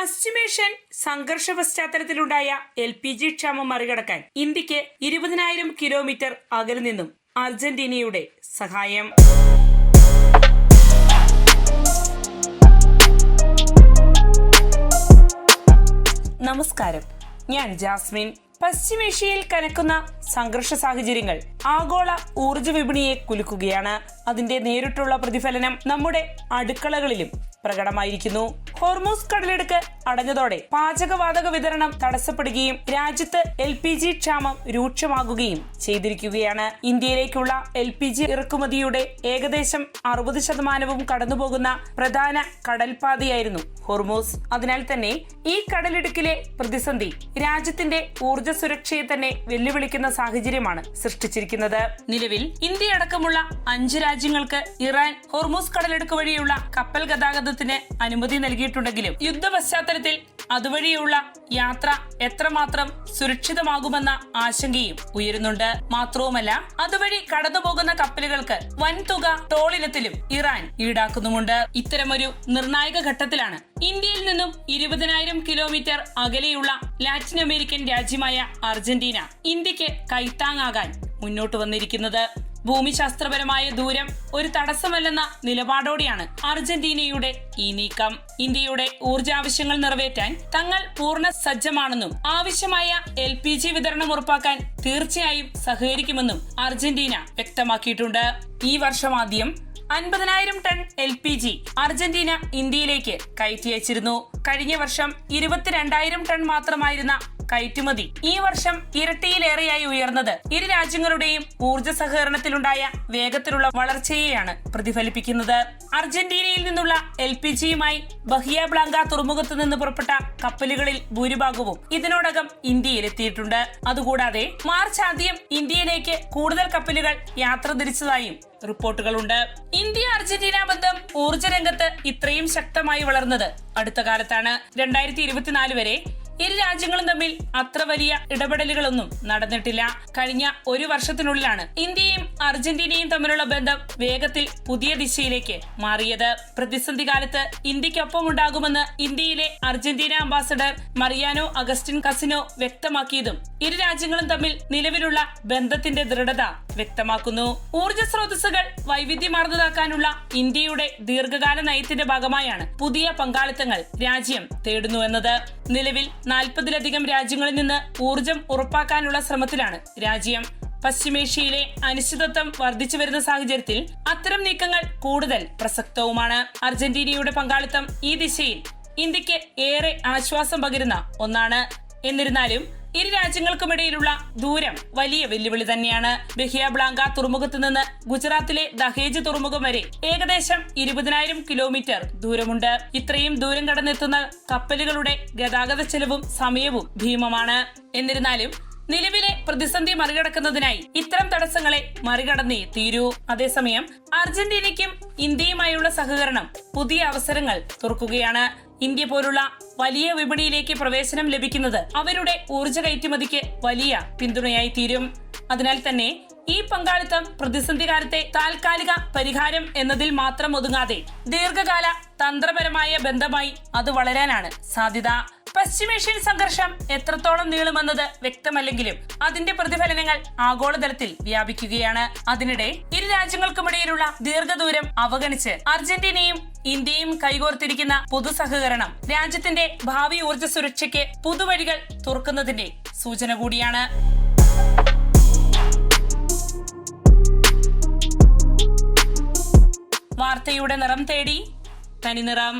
പശ്ചിമേഷ്യൻ സംഘർഷ പശ്ചാത്തലത്തിലുണ്ടായ LPG ക്ഷാമം മറികടക്കാൻ ഇന്ത്യക്ക് 20,000 കിലോമീറ്റർ അകലെ നിന്നും അർജന്റീനയുടെ സഹായം. നമസ്കാരം, ഞാൻ ജാസ്മിൻ. പശ്ചിമേഷ്യയിൽ കനക്കുന്ന സംഘർഷ സാഹചര്യങ്ങൾ ആഗോള ഊർജ വിപണിയെ കുലുക്കുകയാണ്. അതിന്റെ നേരിട്ടുള്ള പ്രതിഫലനം നമ്മുടെ അടുക്കളകളിലും പ്രകടമായിരിക്കുന്നു. ഹോർമൂസ് കടലിടുക്ക് അടഞ്ഞതോടെ പാചകവാതക വിതരണം തടസ്സപ്പെടുകയും രാജ്യത്ത് LPG ക്ഷാമം രൂക്ഷമാകുകയും ചെയ്തിരിക്കുകയാണ്. ഇന്ത്യയിലേക്കുള്ള LPG ഇറക്കുമതിയുടെ ഏകദേശം 60% കടന്നുപോകുന്ന പ്രധാന കടൽപാതയായിരുന്നു ഹോർമൂസ്. അതിനാൽ തന്നെ ഈ കടലിടുക്കിലെ പ്രതിസന്ധി രാജ്യത്തിന്റെ ഊർജ സുരക്ഷയെ തന്നെ വെല്ലുവിളിക്കുന്ന സാഹചര്യമാണ് സൃഷ്ടിച്ചിരിക്കുന്നത്. നിലവിൽ ഇന്ത്യയടക്കമുള്ള 5 രാജ്യങ്ങൾക്ക് ഇറാൻ ഹോർമൂസ് കടലിടുക്ക് വഴിയുള്ള കപ്പൽ ഗതാഗതത്തിന് അനുമതി നൽകിയിട്ടുണ്ടെങ്കിലും യുദ്ധ പശ്ചാത്തലത്തിൽ അതുവഴിയുള്ള യാത്ര എത്രമാത്രം സുരക്ഷിതമാകുമെന്ന ആശങ്കയും ഉയരുന്നുണ്ട്. മാത്രവുമല്ല, അതുവഴി കടന്നുപോകുന്ന കപ്പലുകൾക്ക് വൻതുക ടോൾ ഇനത്തിലും ഇറാൻ ഈടാക്കുന്നുമുണ്ട്. ഇത്തരമൊരു നിർണായക ഘട്ടത്തിലാണ് ഇന്ത്യയിൽ നിന്നും 20,000 കിലോമീറ്റർ അകലെയുള്ള ലാറ്റിൻ അമേരിക്കൻ രാജ്യമായ അർജന്റീന ഇന്ത്യക്ക് കൈത്താങ്ങാകാൻ മുന്നോട്ട് വന്നിരിക്കുന്നത്. ഭൂമിശാസ്ത്രപരമായ ദൂരം ഒരു തടസ്സമല്ലെന്ന നിലപാടോടെയാണ് അർജന്റീനയുടെ ഈ നീക്കം. ഇന്ത്യയുടെ ഊർജാവശ്യങ്ങൾ നിറവേറ്റാൻ തങ്ങൾ പൂർണ്ണ സജ്ജമാണെന്നും ആവശ്യമായ LPG വിതരണം ഉറപ്പാക്കാൻ തീർച്ചയായും സഹകരിക്കുമെന്നും അർജന്റീന വ്യക്തമാക്കിയിട്ടുണ്ട്. ഈ വർഷമാദ്യം 50,000 ടൺ LPG അർജന്റീന ഇന്ത്യയിലേക്ക് കയറ്റി അയച്ചിരുന്നു. കഴിഞ്ഞ വർഷം 22,000 ടൺ മാത്രമായിരുന്ന കയറ്റുമതി ഈ വർഷം ഇരട്ടിയിലേറെയായി ഉയർന്നത് ഇരു രാജ്യങ്ങളുടെയും ഊർജ സഹകരണത്തിലുണ്ടായ വേഗത്തിലുള്ള വളർച്ചയെയാണ് പ്രതിഫലിപ്പിക്കുന്നത്. അർജന്റീനയിൽ നിന്നുള്ള LPGയുമായി ബഹിയ ബ്ലാങ്ക തുറമുഖത്ത് നിന്ന് പുറപ്പെട്ട കപ്പലുകളിൽ ഭൂരിഭാഗവും ഇതിനോടകം ഇന്ത്യയിലെത്തിയിട്ടുണ്ട്. അതുകൂടാതെ മാർച്ച് ആദ്യം ഇന്ത്യയിലേക്ക് കൂടുതൽ കപ്പലുകൾ യാത്ര തിരിച്ചതായും റിപ്പോർട്ടുകളുണ്ട്. ഇന്ത്യ അർജന്റീന ബന്ധം ഊർജ രംഗത്ത് ഇത്രയും ശക്തമായി വളർന്നത് അടുത്ത കാലത്താണ്. 2024 വരെ ഇരു രാജ്യങ്ങളും തമ്മിൽ അത്ര വലിയ ഇടപെടലുകളൊന്നും നടന്നിട്ടില്ല. കഴിഞ്ഞ ഒരു വർഷത്തിനുള്ളിലാണ് ഇന്ത്യയും അർജന്റീനയും തമ്മിലുള്ള ബന്ധം വേഗത്തിൽ പുതിയ ദിശയിലേക്ക് മാറിയത്. പ്രതിസന്ധി കാലത്ത് ഇന്ത്യക്കൊപ്പം ഉണ്ടാകുമെന്ന് ഇന്ത്യയിലെ അർജന്റീന അംബാസഡർ മറിയാനോ അഗസ്റ്റിൻ കസിനോ വ്യക്തമാക്കിയതും ഇരു രാജ്യങ്ങളും തമ്മിൽ നിലവിലുള്ള ബന്ധത്തിന്റെ ദൃഢത വ്യക്തമാക്കുന്നു. ഊർജ സ്രോതസ്സുകൾ വൈവിധ്യമാർന്നതാക്കാനുള്ള ഇന്ത്യയുടെ ദീർഘകാല നയത്തിന്റെ ഭാഗമായാണ് പുതിയ പങ്കാളിത്തങ്ങൾ രാജ്യം തേടുന്നുവെന്നത്. നിലവിൽ 40-ലധികം രാജ്യങ്ങളിൽ നിന്ന് ഊർജം ഉറപ്പാക്കാനുള്ള ശ്രമത്തിലാണ് രാജ്യം. പശ്ചിമേഷ്യയിലെ അനിശ്ചിതത്വം വർദ്ധിച്ചു വരുന്ന സാഹചര്യത്തിൽ അത്തരം നീക്കങ്ങൾ കൂടുതൽ പ്രസക്തവുമാണ്. അർജന്റീനയുടെ പങ്കാളിത്തം ഈ ദിശയിൽ ഇന്ത്യക്ക് ഏറെ ആശ്വാസം പകരുന്ന ഒന്നാണ്. എന്നിരുന്നാലും ഇരു രാജ്യങ്ങൾക്കുമിടയിലുള്ള ദൂരം വലിയ വെല്ലുവിളി തന്നെയാണ്. ബഹിയ ബ്ലാങ്ക തുറമുഖത്ത് നിന്ന് ഗുജറാത്തിലെ ദഹേജ് തുറമുഖം വരെ ഏകദേശം 20,000 കിലോമീറ്റർ ദൂരമുണ്ട്. ഇത്രയും ദൂരം കടന്നെത്തുന്ന കപ്പലുകളുടെ ഗതാഗത ചെലവും സമയവും ഭീമമാണ്. എന്നിരുന്നാലും നിലവിലെ പ്രതിസന്ധി മറികടക്കുന്നതിനായി ഇത്തരം തടസ്സങ്ങളെ മറികടന്നേ തീരൂ. അതേസമയം അർജന്റീനയ്ക്കും ഇന്ത്യയുമായുള്ള സഹകരണം പുതിയ അവസരങ്ങൾ തുറക്കുകയാണ്. ഇന്ത്യ പോലുള്ള വലിയ വിപണിയിലേക്ക് പ്രവേശനം ലഭിക്കുന്നത് അവരുടെ ഊർജ കയറ്റുമതിക്ക് വലിയ പിന്തുണയായി തീരും. അതിനാൽ തന്നെ ഈ പങ്കാളിത്തം പ്രതിസന്ധി കാലത്തെ താൽക്കാലിക പരിഹാരം എന്നതിൽ മാത്രം ഒതുങ്ങാതെ ദീർഘകാല തന്ത്രപരമായ ബന്ധമായി അത് വളരാനാണ് സാധ്യത. പശ്ചിമേഷ്യൻ സംഘർഷം എത്രത്തോളം നീളുമെന്നത് വ്യക്തമല്ലെങ്കിലും അതിന്റെ പ്രതിഫലനങ്ങൾ ആഗോളതലത്തിൽ വ്യാപിക്കുകയാണ്. അതിനിടെ ഇരു രാജ്യങ്ങൾക്കുമിടയിലുള്ള ദീർഘദൂരം അവഗണിച്ച് അർജന്റീനയും ഇന്ത്യയും കൈകോർത്തിരിക്കുന്ന പൊതു സഹകരണം രാജ്യത്തിന്റെ ഭാവി ഊർജ സുരക്ഷയ്ക്ക് പുതുവഴികൾ തുറക്കുന്നതിന്റെ സൂചന കൂടിയാണ്. വാർത്തയുടെ നിറം തേടി തനിനിറം.